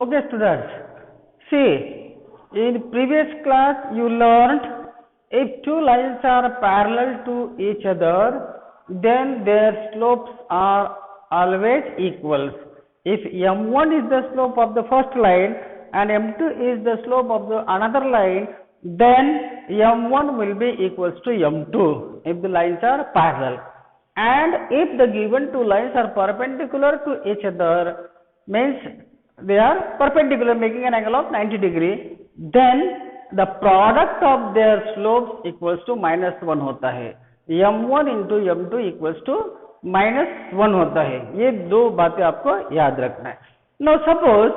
Okay, students. See, in previous class you learned if two lines are parallel to each other, then their slopes are always equal. If m1 is the slope of the first line and m2 is the slope of the another line, then m1 will be equals to m2 if the lines are parallel. And if the given two lines are perpendicular to each other, means they are perpendicular making an angle of 90 degree, then the product of their slopes equals to -1 होता है. m1 into m2 equals to -1 होता है. ये दो बातें आपको याद रखना है. Now suppose,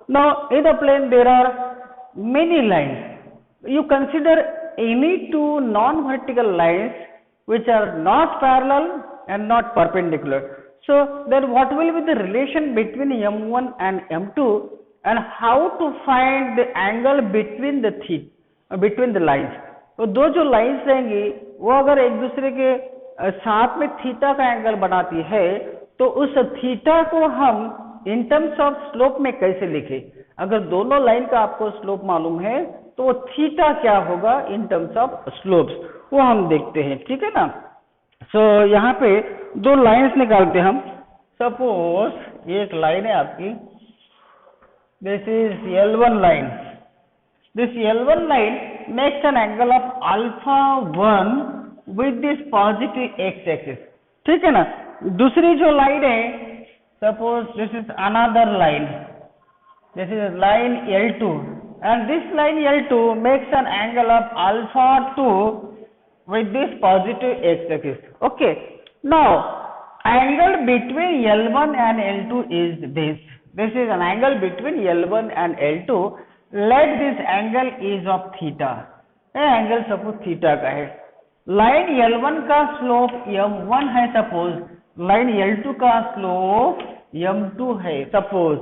now in the plane there are many lines. You consider any two non-vertical lines which are not parallel and not perpendicular. So then what will be the relation between m1 and m2 and how to find the angle between the lines. तो दो जो lines रहेंगी वो अगर एक दूसरे के साथ में थीटा का एंगल बनाती है तो उस थीटा को हम इन टर्म्स ऑफ स्लोप में कैसे लिखें. अगर दोनों लाइन का आपको स्लोप मालूम है तो वो थीटा क्या होगा इन टर्म्स ऑफ स्लोप्स, वो हम देखते हैं. ठीक है ना. सो यहाँ पे दो लाइंस निकालते हम. सपोज एक लाइन है आपकी, this is L1 line. This L1 line makes an angle of α1 with this positive x axis. ठीक है ना. दूसरी जो लाइन है, suppose this is another line, this is line L2 and this line L2 makes an angle of α2 with this positive x axis. Okay, now angle between L1 and L2 is this. This is an angle between L1 and L2. Let this angle is of theta. ये angle suppose theta का है. Line L1 का slope m1 है suppose, line L2 का slope m2 है suppose.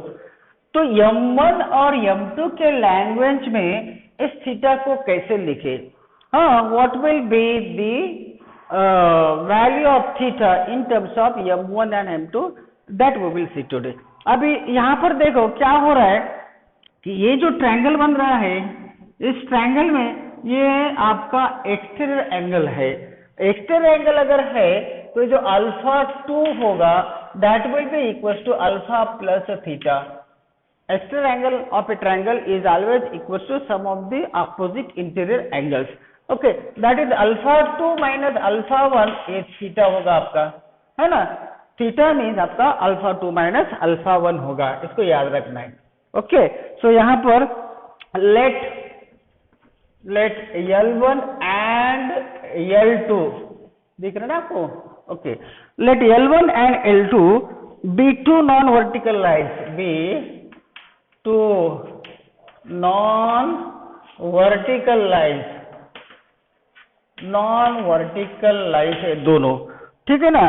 तो m1 और m2 के लैंग्वेज में इस थीटा को कैसे लिखे. What will be the value of theta in terms of m1 and m2, that we will see today. अभी यहाँ पर देखो क्या हो रहा है कि ये जो ट्रायंगल बन रहा है, इस ट्रायंगल में ये आपका एक्सटीरियर एंगल है. एक्सटीरियर एंगल अगर है तो जो α2 होगा that will be equals to alpha plus theta. Exterior angle of a triangle is always equals to sum of the opposite interior angles. Okay, that is α2 minus α1 ये theta होगा आपका, है ना. थीटा मीन्स आपका α2 minus α1 होगा, इसको याद रखना है. ओके, सो यहाँ पर let L1 and L2 दिख रहा है ना आपको. Okay, let L1 and L2 be two non-vertical lines, be two non-vertical lines है दोनों. ठीक है ना.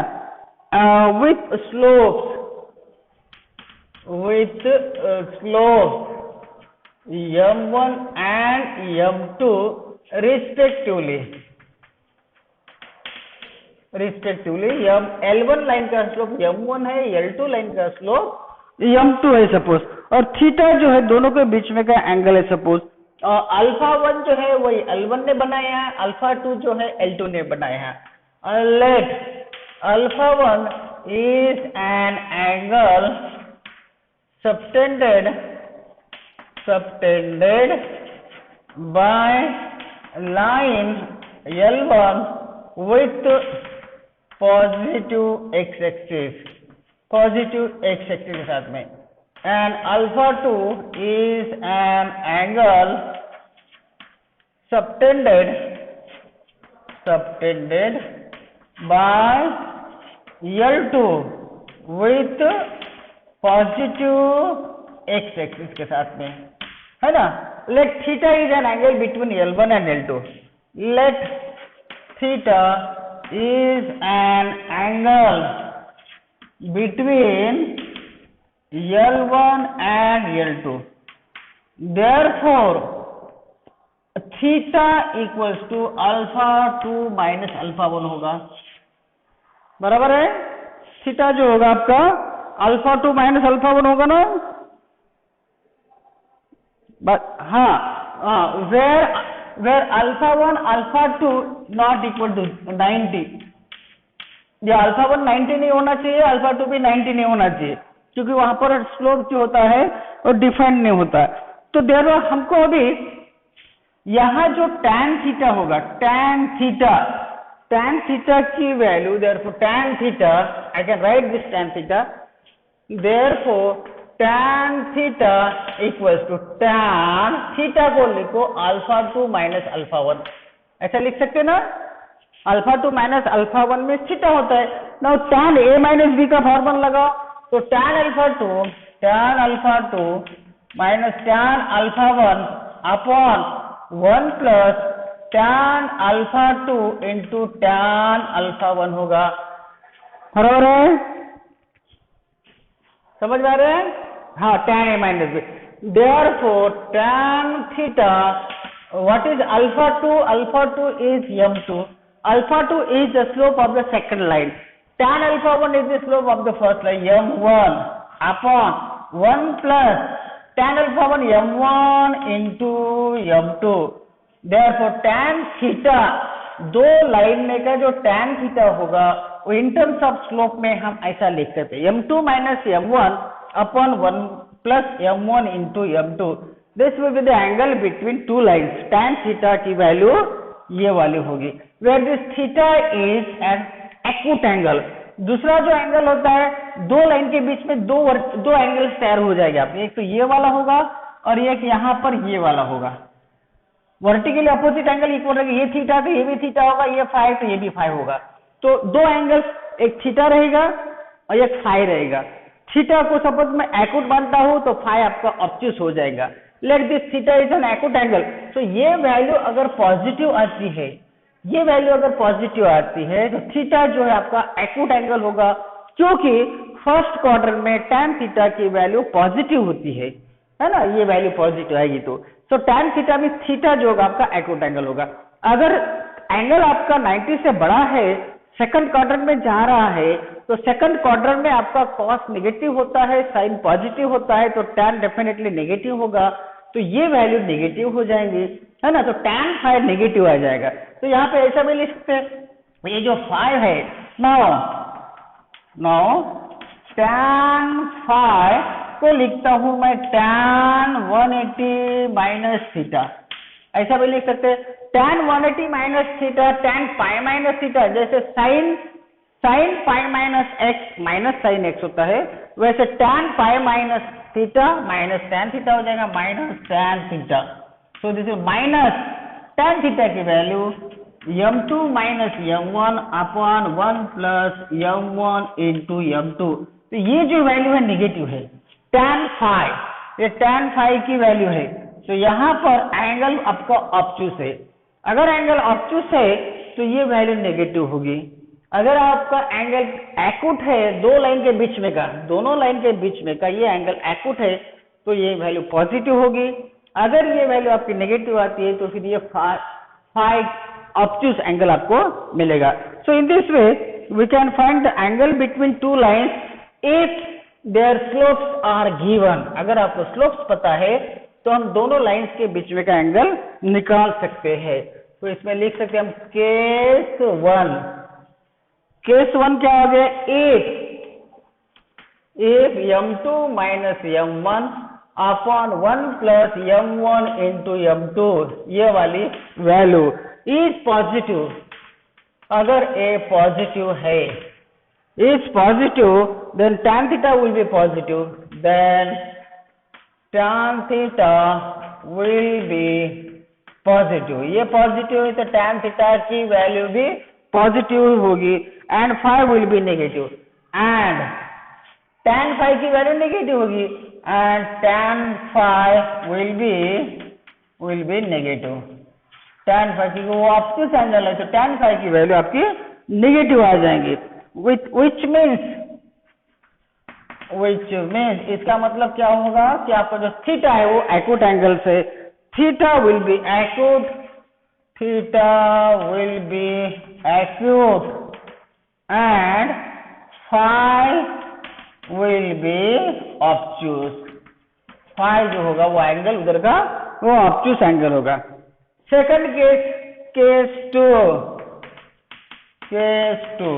with slopes m1 and m2 respectively. L1 line का स्लोप m1 है, L2 लाइन का स्लोप m2 है सपोज, और थीटा जो है दोनों के बीच में का एंगल है सपोज. और α1 जो है वही L1 ने बनाया है, α2 जो है L2 ने बनाया है. Let α1 is an angle subtended by line L1 with positive x axis के साथ में, and α2 is an angle subtended by L2 with positive x axis के साथ में, है ना. Let theta is an angle between L1 and L2. Let theta is an angle between L1 and L2. Therefore, theta equals to α2 minus α1 होगा. बराबर है. Theta जो होगा आपका α2 minus α1 होगा ना. but where alpha 1 alpha 2 not equal to 90, ये alpha 1 90 नहीं होना चाहिए, अल्फा 2 भी 90 नहीं होना चाहिए, क्योंकि वहां पर स्लोप जो होता है वो डिफाइंड नहीं होता है। तो देर हमको अभी यहाँ जो tan थीटा होगा, tan थीटा की value, therefore tan theta, I can write this tan theta, therefore tan theta equals to tan theta को लिखो अल्फा 2 माइनस अल्फा 1, ऐसा लिख सकते ना, अल्फा 2 माइनस अल्फा 1 में थीटा होता है। Now tan a minus b का फॉर्मूला लगाओ, तो tan alpha 2 minus tan alpha 1 upon 1 plus tan alpha 2 into tan alpha 1 होगा। बराबर है, समझ में आ रहे हैं? हाँ, tan a minus b, therefore tan theta, what is alpha 2? Alpha 2 is m2. Alpha 2 is the slope of the second line. Tan alpha 1 is the slope of the first line, m1 upon 1 plus tan alpha 1 m1 into m2. Therefore tan theta, दो line में का जो tan theta होगा वो in terms of slope में हम ऐसा लिख सकते हैं, m2 minus m1 upon 1 plus m1 into m2. This will be the angle between two lines. Tan theta की वैल्यू ये वाली होगी, where this theta is an acute angle. दूसरा जो एंगल होता है, दो लाइन के बीच में दो एंगल तैयार हो जाएगा आपके, एक तो ये वाला होगा और एक यहाँ पर ये वाला होगा, वर्टिकली अपोजिट एंगल इक्वल रहेगा, ये थीटा तो ये भी थीटा होगा, ये फाई तो ये भी फाई होगा, तो दो एंगल, एक थीटा रहेगा और एक फाई रहेगा। थीटा को सपोज मैं एक्यूट मानता हूं तो फाई आपका ऑब्ट्यूस हो जाएगा। Let this theta is an acute angle, तो ये वैल्यू अगर पॉजिटिव आती है, ये वैल्यू अगर पॉजिटिव आती है तो थीटा जो है आपका एक्यूट एंगल होगा, क्योंकि फर्स्ट क्वार्टर में tan थीटा की वैल्यू पॉजिटिव होती है ना, ये वैल्यू पॉजिटिव आएगी तो tan थीटा में थीटा जो होगा आपका एक्यूट एंगल होगा। अगर एंगल आपका 90 से बड़ा है, सेकंड क्वार्टर में जा रहा है, तो सेकंड क्वार्टर में आपका कॉस नेगेटिव होता है, साइन पॉजिटिव होता है, तो tan डेफिनेटली नेगेटिव होगा, तो ये वैल्यू नेगेटिव हो जाएंगी, है ना, तो tan फाई नेगेटिव आ जाएगा। तो यहाँ पे ऐसा भी लिख सकते हैं, ये जो फाई है, नाउ tan फाई को लिखता हूं मैं tan 180 माइनस थीटा, ऐसा भी लिख सकते हैं, tan 180 minus theta, tan pi minus theta, जैसे sine pi minus sine x होता है, वैसे tan pi minus theta minus tan theta हो जाएगा, minus tan theta. So this is minus tan theta की value m2 minus m1 upon 1 plus m1 into m2, तो ये जो वैल्यू है नेगेटिव है, tan फाई, ये tan फाई की वैल्यू है, तो यहाँ पर एंगल आपका ऑब्ट्यूस है, अगर एंगल ऑब्ट्यूस है तो ये वैल्यू नेगेटिव होगी। अगर आपका एंगल एक्यूट है, दो लाइन के बीच में का, दोनों लाइन के बीच में का ये एंगल एक्यूट है, तो ये वैल्यू पॉजिटिव होगी। अगर ये वैल्यू आपकी नेगेटिव आती है तो फिर ये फाई ऑब्ट्यूस एंगल आपको मिलेगा। So in this way we can find the angle between two lines if their slopes are given. अगर आपको स्लोप्स पता है तो हम दोनों लाइंस के बीच में का एंगल निकाल सकते हैं। तो इसमें लिख सकते हैं हम केस वन क्या हो गया, if m2 minus m1 upon 1 plus m1 into m2, ये वाली वैल्यू इज पॉजिटिव, अगर a पॉजिटिव है, is positive, then tan theta will be positive, then tan theta will be positive, ये पॉजिटिव है तो tan थीटा की value भी positive होगी, and phi will be negative, and tan phi की value negative होगी, and tan phi will be negative, tan phi की वो ऑब्ट्यूस एंगल है तो tan फाई की वैल्यू आपकी नेगेटिव आ जाएंगी, which means इसका मतलब क्या होगा कि आपका जो थीटा है वो एक्यूट एंगल से, theta will be acute and phi will be obtuse, phi जो होगा वो एंगल उधर का वो ऑब्ट्यूस एंगल होगा। Second case, case two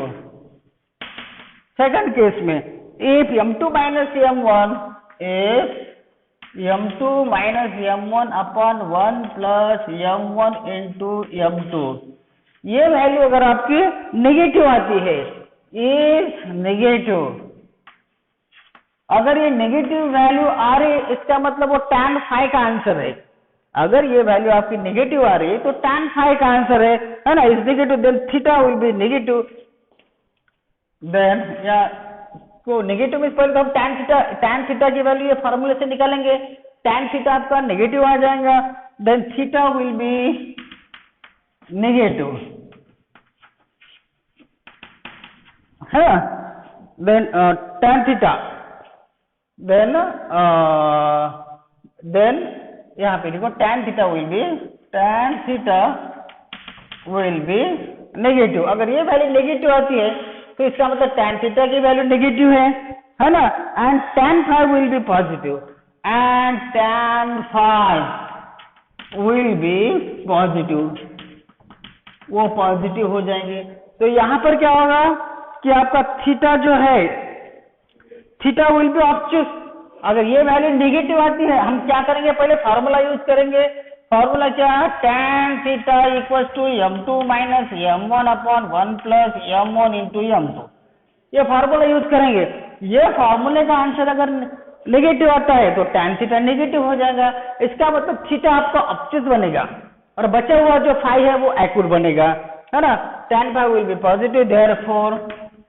second case में if m2 minus m1 if m2 minus m1 upon 1 plus m1 into m2, ये value अगर आपकी नेगेटिव आती है, इज नेगेटिव, अगर ये नेगेटिव वैल्यू आ रही है इसका मतलब वो tan phi का आंसर है। अगर ये वैल्यू आपकी नेगेटिव आ रही है तो tan phi का आंसर है ना, is negative, then theta will be negative. Then या को नेगेटिव में पहले तो हम tan थीटा की वैल्यू ये फार्मूले से निकालेंगे, tan थीटा आपका नेगेटिव आ जाएगा, then theta will be negative है, देन tan थीटा, देन यहाँ पे देखो tan theta will be negative. अगर ये वैल्यू नेगेटिव आती है तो इसका मतलब tan थीटा की वैल्यू नेगेटिव है ना, and tan phi will be positive and tan phi will be positive, वो पॉजिटिव हो जाएंगे। तो यहाँ पर क्या होगा कि आपका थीटा जो है, थीटा विल बी ऑब्ट्यूस। अगर ये वैल्यू नेगेटिव आती है हम क्या करेंगे, पहले फार्मूला यूज करेंगे। फार्मूला क्या है, tan theta equal to m2 minus m1 upon 1 plus m1 into m2, ये फार्मूला यूज करेंगे। ये फार्मूले का आंसर अगर नेगेटिव आता है तो tan थीटा नेगेटिव हो जाएगा, इसका मतलब थीटा आपका ऑब्ट्यूस बनेगा और बचा हुआ जो फाई है वो एक्यूट बनेगा, है ना। tan phi will be positive, therefore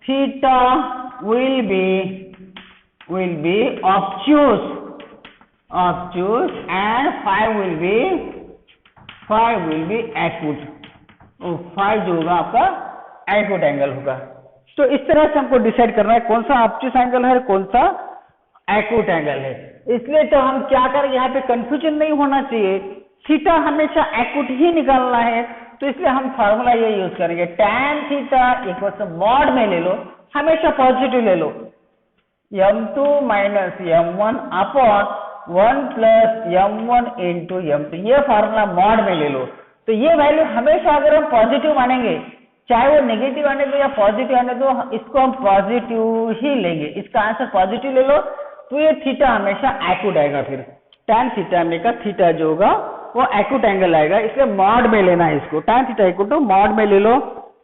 theta will B obtuse and phi will be acute, और phi जो होगा आपका acute एंगल होगा। तो इस तरह से हमको डिसाइड करना है कौन सा obtuse एंगल है, कौन सा acute एंगल है। इसलिए तो हम क्या करें, यहाँ पे कंफ्यूजन नहीं होना चाहिए, थीटा हमेशा acute ही निकालना है, तो इसलिए हम फार्मूला ये यूज करेंगे, tan theta equal to mod में ले लो, हमेशा पॉजिटिव ले लो, m2 minus m1 upon 1 plus m1 into m2, ये फार्मूला मॉड में ले लो। तो ये वैल्यू हमेशा अगर हम पॉजिटिव मानेंगे, चाहे वो नेगेटिव आने दो या पॉजिटिव आने दो, इसको हम पॉजिटिव ही लेंगे, इसका आंसर पॉजिटिव ले लो, तो ये थीटा हमेशा एक्यूट आएगा। फिर tan थीटा में का थीटा जो होगा वो एक्यूट एंगल आएगा, इसलिए मॉड में लेना है इसको, tan theta equal to mod में ले लो।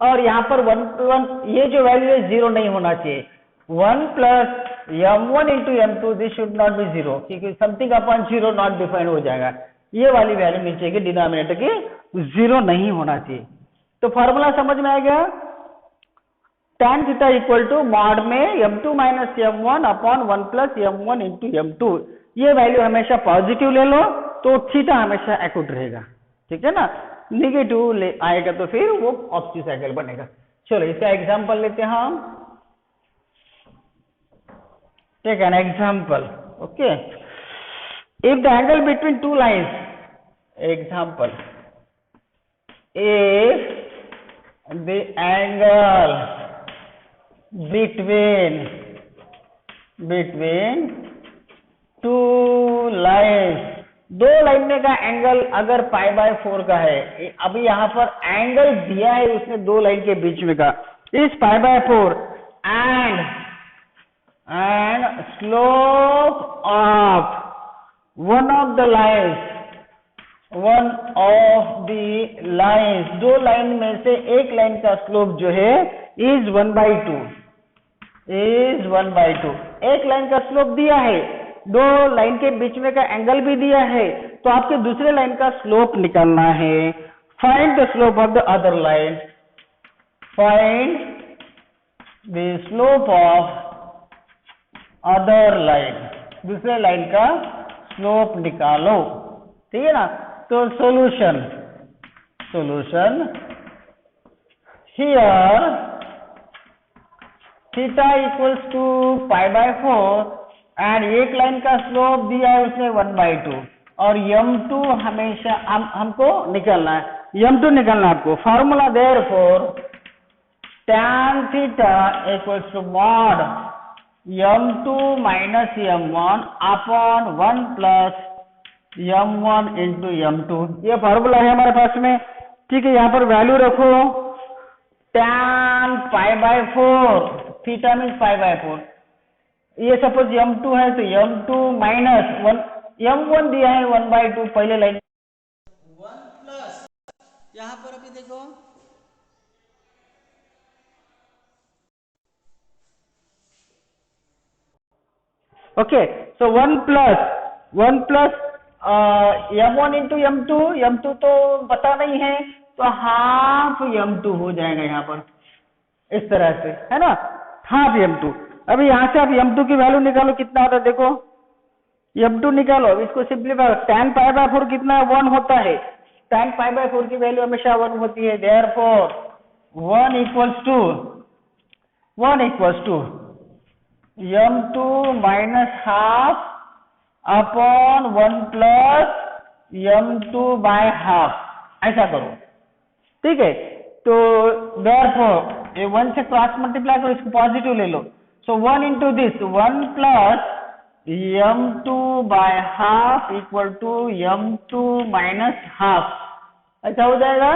और यहाँ पर 1 ये जो वैल्यू है जीरो नहीं होना चाहिए, 1 plus m1 into m2 this should not be zero, क्योंकि something upon zero not defined हो जाएगा, ये वाली वैल्यू नीचे की डिनोमिनेटर की जीरो नहीं होना चाहिए। तो फॉर्मूला समझ में आ गया, tan theta equal to mod में m2 minus m1 upon 1 plus m1 into m2, ये वैल्यू हमेशा पॉजिटिव ले लो तो थीटा हमेशा एक्यूट रहेगा, ठीक है ना। नेगेटिव ले आएगा तो फिर वो ऑब्ट्यूस एंगल बनेगा। चलो इसका एग्जांपल लेते हैं हम, take an example, okay, if the angle between two lines, example, if the angle between two lines, दो लाइन में का एंगल अगर π/4 का है, अभी यहाँ पर एंगल दिया है उसने दो लाइन के बीच में का, इस π/4 and slope of one of the lines, दो लाइन में से एक लाइन का स्लोप जो है is 1/2, एक लाइन का स्लोप दिया है, दो लाइन के बीच में का एंगल भी दिया है, तो आपके दूसरे लाइन का स्लोप निकालना है। Find the slope of the other line, find the slope of other line, दूसरे लाइन का स्लोप निकालो, ठीक है ना। तो solution here theta equals to π/4 and एक लाइन का स्लोप दिया है उसने 1/2 और m2 हमेशा हमको निकालना है, m2 निकालना है आपको। Formula therefore tan theta equals to mod m2 minus m1 upon 1 plus m1 into m2। ये फॉर्मूला है हमारे पास में, ठीक है। यहाँ पर वैल्यू रखो tan π/4, थीटा मीन्स π/4। ये सपोज m2 है तो m2 माइनस 1, m1 दिया है 1/2 पहले लाइन 1 प्लस, यहाँ पर अभी देखो ओके, सो 1 प्लस m1 इंटू m2 तो पता नहीं है तो हाफ m2 हो जाएगा यहाँ पर, इस तरह से, है ना, हाफ m2। अभी यहाँ से आप m2 की वैल्यू निकालो, कितना होता है देखो, m2 निकालो, इसको सिंपलीफाई, tan π/4 कितना 1 होता है, tan π/4 की वैल्यू हमेशा 1 होती है, therefore 1 equals to m2 minus half upon 1 plus m2 by half, ऐसा करो, ठीक है। तो देयरफॉर ये 1 से क्रॉस मल्टीप्लाई करो, इसको पॉजिटिव ले लो, so 1 into this 1 plus m2 by half equal to m2 minus half, ऐसा हो जाएगा।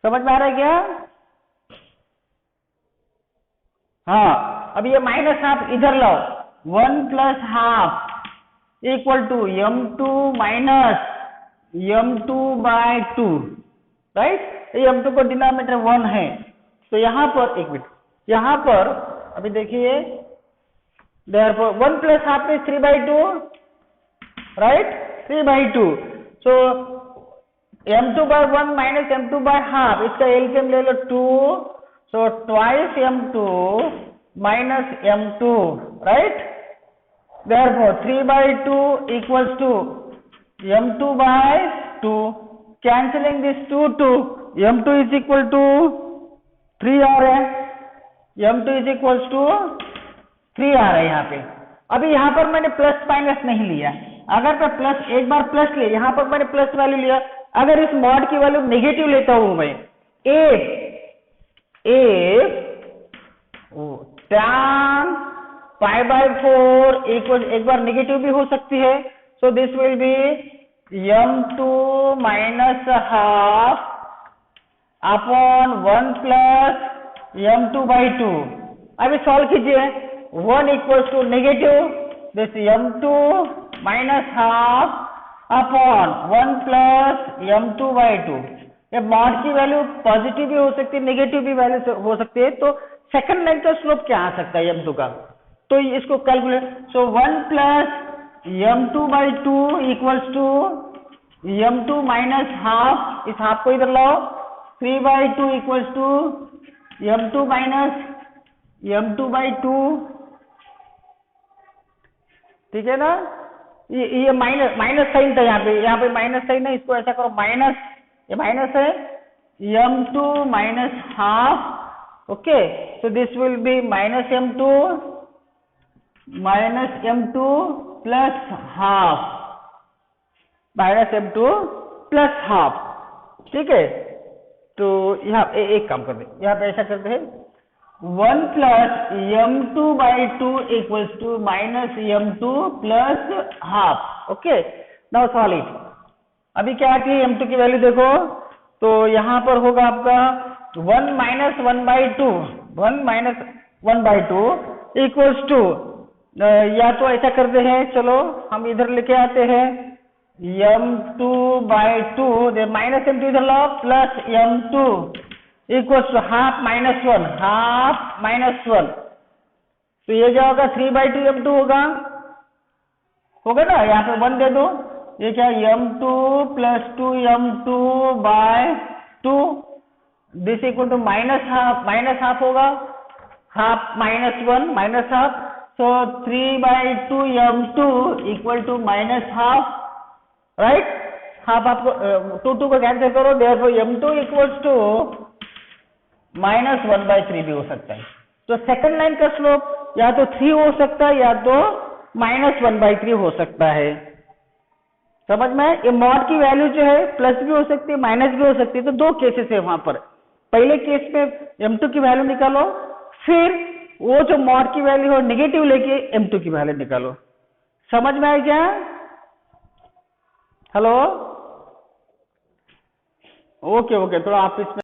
समझ में आ रहा है क्या? हाँ, अब ये माइनस हाफ इधर लाओ, 1 plus half equal to m2 minus m2 by 2, right. ये m2 को डिनोमिनेटर 1 है, तो यहाँ पर एक मिनट, यहाँ पर अभी देखिए, therefore 1 plus half is 3/2, right, 3/2। So m2 by 1 minus m2 by half, इसका एलसीएम ले लो 2, so twice m2 minus m2, right. Therefore 3/2 equals to m2 by 2, cancelling this 2 m2 is equal to 3 आ रहा है, m2 इज इक्वल्स टू 3 आ रहा है यहाँ पे। अभी यहाँ पर मैंने प्लस माइनस नहीं लिया, अगर मैं प्लस, एक बार प्लस लिया, यहाँ पर मैंने प्लस वैल्यू लिया, अगर इस मॉड की वैल्यू नेगेटिव लेता हूं मैं, if tan π/4 इक्वल, एक बार नेगेटिव भी हो सकती है, so this will be m2 minus half upon 1 plus m2 by 2। अभी सॉल्व कीजिए, 1 equals to negative this m2 minus half upon 1 plus m2 by 2। ये मॉड की वैल्यू पॉजिटिव भी हो सकती है, नेगेटिव भी वैल्यू हो सकती है, तो सेकंड लाइन का स्लोप क्या आ सकता है m2 का, तो इसको calculate, so 1 plus m2 by 2 equals to m2 minus half, इस हाफ को इधर लाओ, 3/2 equals to m2 minus m2 by 2, ठीक है ना। ये माइनस साइन था, यहाँ पे माइनस साइन है, इसको ऐसा करो माइनस, ये माइनस है, m2 minus half, okay, so this will B minus m2 plus half, minus m2 plus half, ठीक है। तो यहाँ एक काम करते हैं, यहाँ पे ऐसा करते हैं, 1 plus m2 by 2 equals to minus m2 plus half, okay. Now solve it. अभी क्या की m2 की वैल्यू देखो, तो यहाँ पर होगा आपका 1 माइनस 1/2, 1 माइनस 1/2 इक्वल्स टू, या तो ऐसा करते हैं, चलो हम इधर लेके आते हैं, m2 बाई 2, माइनस m2 इधर लाओ, plus m2 equals to half minus 1, half minus 1, तो ये क्या होगा, 3/2 m2 होगा ना, यहाँ पे 1 दे दो, ये क्या m2 plus 2 m2 by 2, this equal to minus half होगा, half minus 1 minus half, so 3/2 m2 equal to minus half, right. Half आपको 2 को कैंसिल करो, therefore m2 equals to minus 1/3 भी हो सकता है। तो सेकंड लाइन का स्लोप या तो 3 हो सकता है या तो माइनस 1/3 हो सकता है, समझ में। ये मॉड की वैल्यू जो है प्लस भी हो सकती है, माइनस भी हो सकती है, तो दो केसेस है वहां पर। पहले केस में m2 की वैल्यू निकालो, फिर वो जो मॉड की वैल्यू हो निगेटिव लेके M2 की वैल्यू निकालो। समझ में आई क्या? हेलो, ओके ओके, थोड़ा आप इसमें